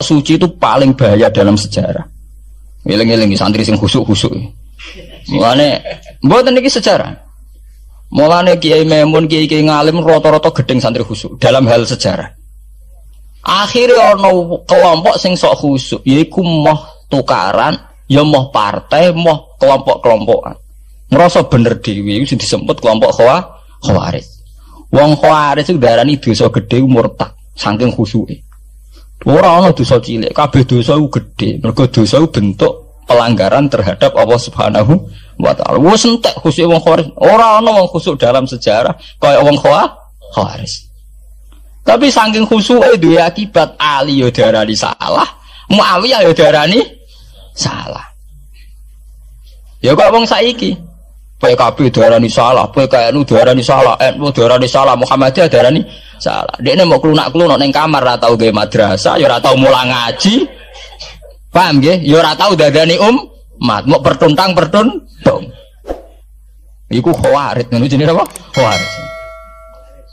suci itu paling bahaya dalam sejarah. Ngiling-ngiling santri sing khusuk-khusuk. Mulane mboten niki sejarah. Mulane Kiai Memun, Kiai ngalim rata-rata gedeng santri khusuk dalam hal sejarah. Akhirnya ono kelompok sing sok khusuk, yaiku moh tukaran, ya moh partai, moh kelompok-kelompokan. Ngerasa bener dhewe iku disebut kelompok Khawarij. Wong Khawarij iku darani dosa gedhe murtad saking khusuke. Ora ana dosa cilik, kabeh dosa iku gedhe. Mergo dosa iku bentuk pelanggaran terhadap Allah Subhanahu wa taala. Wes entek khusuke wong Khawarij. Ora ana wong khusuk dalam sejarah kaya wong Khawarij. Tapi saking khusuke duwe akibat Ali yo darani salah, Muawiyah yo darani salah. Ya kok wong saiki PKB darani salah, PKNU darani salah, NU darani salah, Muhammadiyah darani salah. Dekne mau klunak-klunuk ning kamar ora tau gawe madrasah, ya ora tau mulang ngaji. Paham nggih? Ya ora tau dadani umat, mau pertuntang-pertuntung. Iku Khawarij, ngono jenenge apa? Khawarij.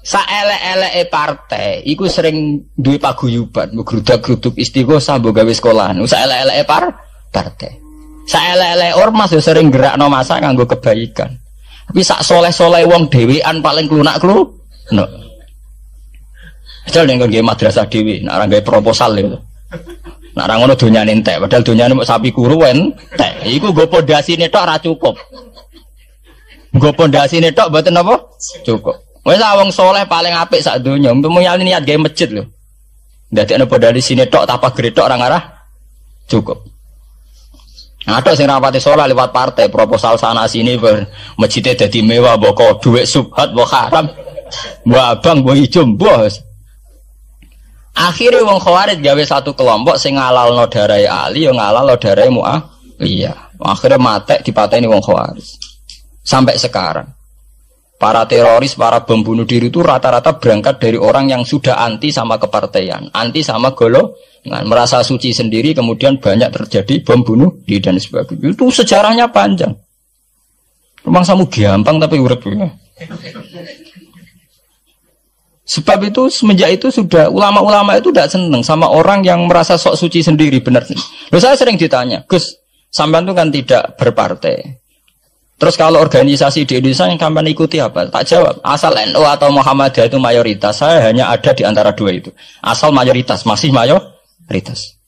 Saelek-eleke partai iku sering duwe paguyuban, ngrudak-gruduk istighosah mbok gawe sekolahan. Saelek-eleke partai. Saelek-eleke ormas yo sering gerakno masa nganggo kebaikan. Tapi sak soleh-soleh wong dhewean paling klunak-klunuk. No. Jal ning nggo madrasah dhewe, nek ora gawe proposal lho. Nek ora ngono donyane entek, padahal donyane mok sapi kuru entek. Iku nggo pondasine tok ora cukup. Nggo pondasine tok mboten apa? Cukup. Wes wong soleh paling apik sak donya, umpamane niat gawe masjid lho. Ndadekno pondasine tok apa gretok ora ngarah cukup. Ada sing rapati soleh lewat partai, proposal sana sini masjidnya jadi mewah, mbok duit subhat, mbok haram, mbok abang, mbok ijo, bos. Akhirnya wong Khawarij gawe satu kelompok sing ngalalno darai Ali, yo ngalalno darai Muawiyah. Akhirnya matek dipateni wong Khawarij. Sampai sekarang. Para teroris, para bom bunuh diri itu rata-rata berangkat dari orang yang sudah anti sama kepartaian, anti sama golongan, merasa suci sendiri, kemudian banyak terjadi bom bunuh diri dan sebagainya. Itu sejarahnya panjang. Memang samu gampang tapi urip ya. Sebab itu semenjak itu sudah ulama-ulama itu tidak senang sama orang yang merasa sok suci sendiri, benar. Loh, saya sering ditanya, Gus, sampean itu kan tidak berpartai. Terus kalau organisasi di Indonesia yang kamu ikuti apa? Tak jawab. Asal NU atau Muhammadiyah itu mayoritas. Saya hanya ada di antara dua itu. Asal mayoritas, masih mayoritas.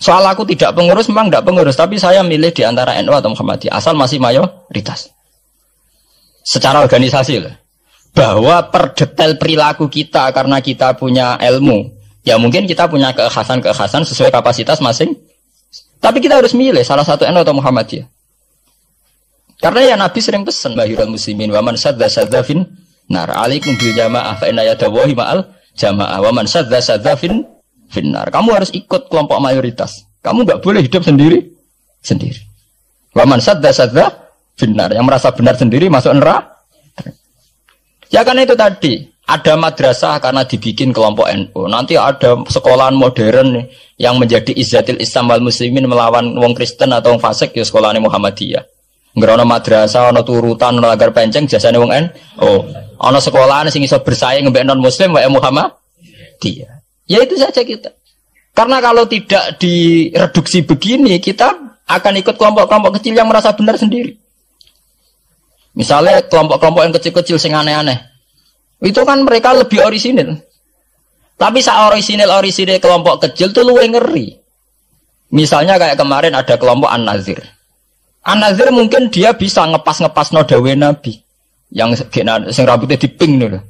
Soal aku tidak pengurus, memang tidak pengurus. Tapi saya milih di antara NU atau Muhammadiyah. Asal masih mayoritas. Secara organisasi lah. Bahwa per detail perilaku kita karena kita punya ilmu. Ya mungkin kita punya keekhasan sesuai kapasitas masing. Tapi kita harus milih salah satu NU atau Muhammadiyah. Karena ya Nabi sering pesan bahirul muslimin wa man sadza fin nar alaikum bil jamaah fa inna yadawahi ma'al jamaah wa man sadza fin nar. Kamu harus ikut kelompok mayoritas. Kamu enggak boleh hidup sendiri. Wa man sadza fin nar, yang merasa benar sendiri masuk neraka. Ya karena itu tadi ada madrasah karena dibikin kelompok NU. Nanti ada sekolahan modern yang menjadi izzatil Islam wal muslimin melawan wong Kristen atau wong fasik ya sekolahan Muhammadiyah. Ngerono madrasah, ono turutan, ono lagar penceng, jasane wong ono sekolahan sing iso bersaing mbek non muslim wae Muhammadiyah. Ya itu saja kita. Karena kalau tidak direduksi begini, kita akan ikut kelompok-kelompok kecil yang merasa benar sendiri. Misalnya kelompok-kelompok yang kecil-kecil sing aneh-aneh. Itu kan mereka lebih orisinil. Tapi saat orisinil kelompok kecil itu luwih ngeri. Misalnya kayak kemarin ada kelompok An-Nazir. An-Nazir mungkin dia bisa ngepas no dawe Nabi yang sing rambutnya diping nih,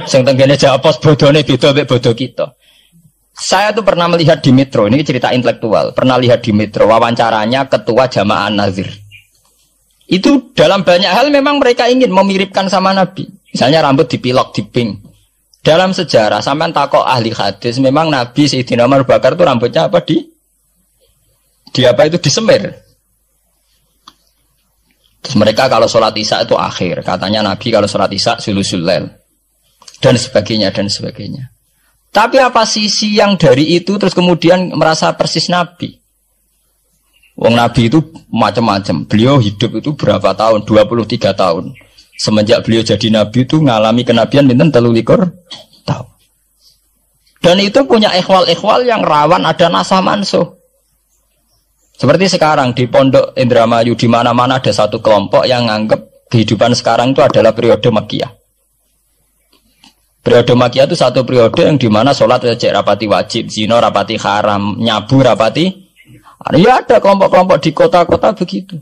sing tenggene japos bodone beda mek bodo kita. Saya tuh pernah melihat di Metro, ini cerita intelektual, pernah lihat di Metro wawancaranya ketua Jamaah An-Nazir. Itu dalam banyak hal memang mereka ingin memiripkan sama Nabi. Misalnya rambut dipilok diping. Dalam sejarah sampean takok ahli hadis, memang Nabi Sayyidina Umar Bakar tuh rambutnya apa di apa itu disemir. Terus mereka kalau sholat isya itu akhir. Katanya Nabi kalau sholat isya sulusul lail. Dan sebagainya. Tapi apa sisi yang dari itu terus kemudian merasa persis Nabi? Wong Nabi itu macam-macam. Beliau hidup itu berapa tahun? 23 tahun. Semenjak beliau jadi Nabi itu ngalami kenabian minten 23 tahun. Dan itu punya ikhwal-ikhwal yang rawan ada nasah mansuh. Seperti sekarang di Pondok Indramayu di mana-mana ada satu kelompok yang nganggap kehidupan sekarang itu adalah periode Makkiyah. Periode Makkiyah itu satu periode yang dimana sholat wajib rapati wajib, zina rapati haram, nyabu rapati. Ya ada kelompok-kelompok di kota-kota begitu.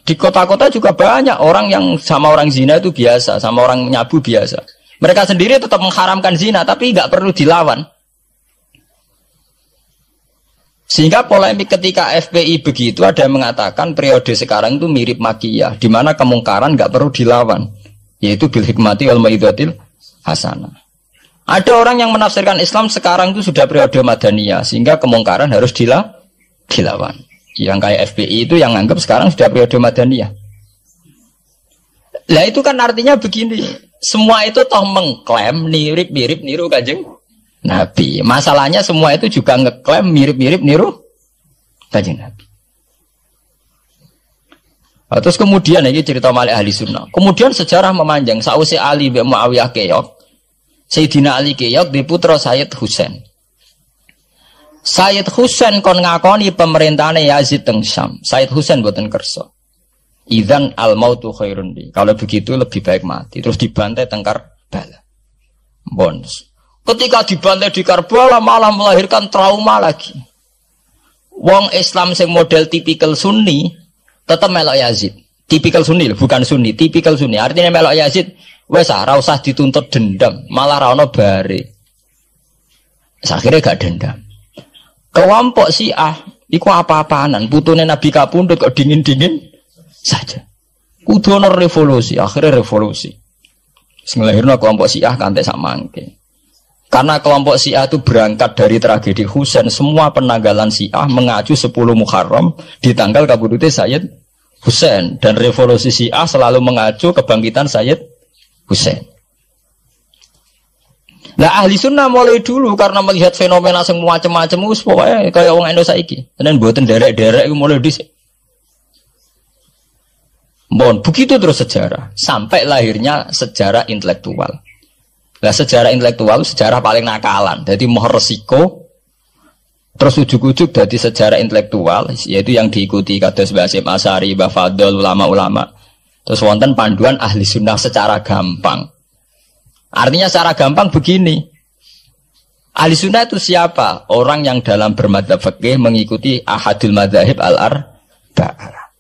Di kota-kota juga banyak orang yang sama orang zina itu biasa, sama orang nyabu biasa. Mereka sendiri tetap mengharamkan zina, tapi nggak perlu dilawan. Sehingga polemik ketika FPI begitu ada yang mengatakan periode sekarang itu mirip Makkiyah, di mana kemungkaran nggak perlu dilawan, yaitu bil hikmati wal mau'izatil hasanah. Ada orang yang menafsirkan Islam sekarang itu sudah periode Madaniyah, sehingga kemungkaran harus dilawan. Yang kayak FPI itu yang anggap sekarang sudah periode Madaniyah. Lah itu kan artinya begini, semua itu toh mengklaim mirip-mirip niru Kanjeng Nabi. Masalahnya semua itu juga ngeklaim mirip-mirip niru Kanjeng Nabi. Terus kemudian ini cerita Malik ahli sunnah. Kemudian sejarah memanjang. Sausi Ali bin Muawiyah keok, Sayyidina Ali keok di putra Sayyid Husain. Sayyid Husain kon ngakoni pemerintahane Yazid teng Syam. Sayyid Husain boten kersa. Idzan al mautu khairun li. Kalau begitu lebih baik mati. Terus dibantai teng Karbala. Bonus. Ketika dibantai di Karbala malah melahirkan trauma lagi. Wong Islam sing model tipikal Sunni tetap melok Yazid. Tipikal Sunni bukan Sunni, tipikal Sunni. Artinya melok Yazid wes ora usah dituntut dendam, malah ra ono bare. Akhirnya gak dendam. Kelompok Syiah iku apa-apaanan, putune Nabi kapundhut kok dingin-dingin saja. Kudu ono revolusi, akhirnya revolusi. Sing nglahirno kelompok Syiah kanthi sak mangke. Karena kelompok Syiah itu berangkat dari tragedi Husain, semua penanggalan Syiah mengacu 10 Muharram di tanggal kabudute Sayyid Husain, dan revolusi Syiah selalu mengacu kebangkitan Sayyid Husain. Nah ahli sunnah mulai dulu karena melihat fenomena semua macam-macam us pokoknya kayak orang Indonesia iki. Dan buatan derek-derek mulai dhisik. Bon, begitu terus sejarah sampai lahirnya sejarah intelektual. Nah sejarah intelektual sejarah paling nakalan. Jadi mau resiko terus ujuk-ujuk dari sejarah intelektual yaitu yang diikuti kados Mbah Hasyim Asy'ari, Mbah Fadl, ulama-ulama. Terus wonten panduan ahli sunnah secara gampang. Artinya secara gampang begini. Ahli sunnah itu siapa? Orang yang dalam bermadzhab fikih mengikuti ahadul madzahib al-arba'ah.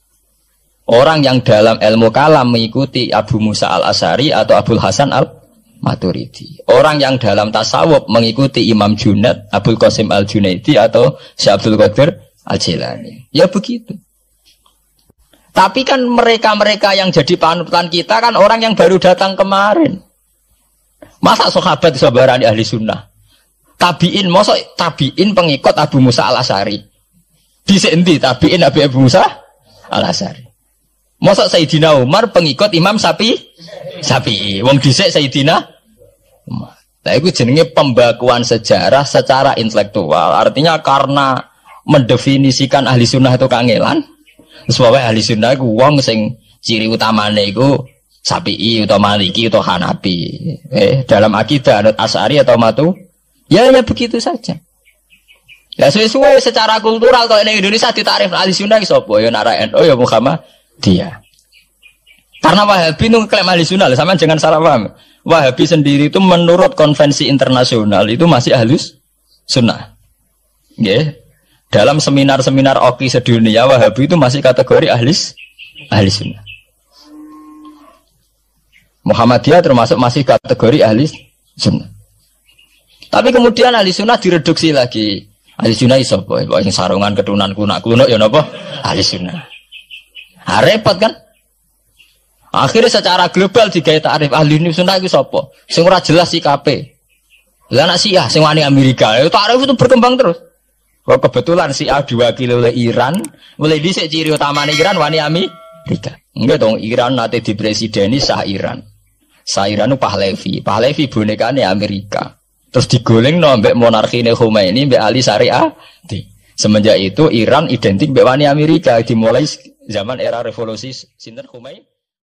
Orang yang dalam ilmu kalam mengikuti Abu Musa al-Asy'ari atau Abul Hasan al-Maturidi. Orang yang dalam tasawuf mengikuti Imam Junaid, Abul Qasim al-Junaidi atau Syekh Abdul Qadir al-Jilani. Ya begitu. Tapi kan mereka-mereka yang jadi panutan kita kan orang yang baru datang kemarin. Masa sahabat sabarani ahli sunnah? Tabiin, masa tabiin pengikut Abu Musa al-Asy'ari? Bisa endi tabiin Abu Musa al-Asy'ari? Masa Sayyidina Umar pengikut Imam Syafi'i? Wong dhisik Sayyidina Umar. Nah itu jenenge pembakuan sejarah secara intelektual. Artinya karena mendefinisikan ahli sunnah itu kangelan. Sebab ahli sunnah itu wong sing ciri utamane iku Syafi'i atau Maliki atau Hanafi. Dalam akidah ada Asy'ari atau Matu. Ya begitu saja. Ya sesuai secara kultural kalau di Indonesia ditarif ahli sunnah sapa ya nara NU ya Muhammadiyah. Karena Wahabi itu klaim ahli sunnah, sama jangan salah paham. Wahabi sendiri itu menurut konvensi internasional itu masih ahli sunnah. Ya. Dalam seminar-seminar OKI sedunia Wahabi itu masih kategori ahli sunnah. Muhammadiyah termasuk masih kategori ahli sunnah. Tapi kemudian ahli sunnah direduksi lagi. Ahli sunnah iso apa? Yang sarungan ketunan kuno ya napa? Ahli sunnah. Repot kan? Akhirnya secara global digawe takrif ahli sunnah itu sapa? Sing ora jelas sikape. Lah anak Syiah sing wani Amerika, takrif itu berkembang terus. Kok kebetulan Syiah diwakili oleh Iran, mulai dhisik ciri utamane Iran wani Amerika. Enggak dong, Iran nate dipresideni Shah Iran. Shah Iran itu Pahlavi bonekane Amerika. Terus digoleng mbek monarkine Khomeini mbek Ali Syariah. Semenjak itu Iran identik mbek wani Amerika dimulai zaman era revolusi sinten Khomeini.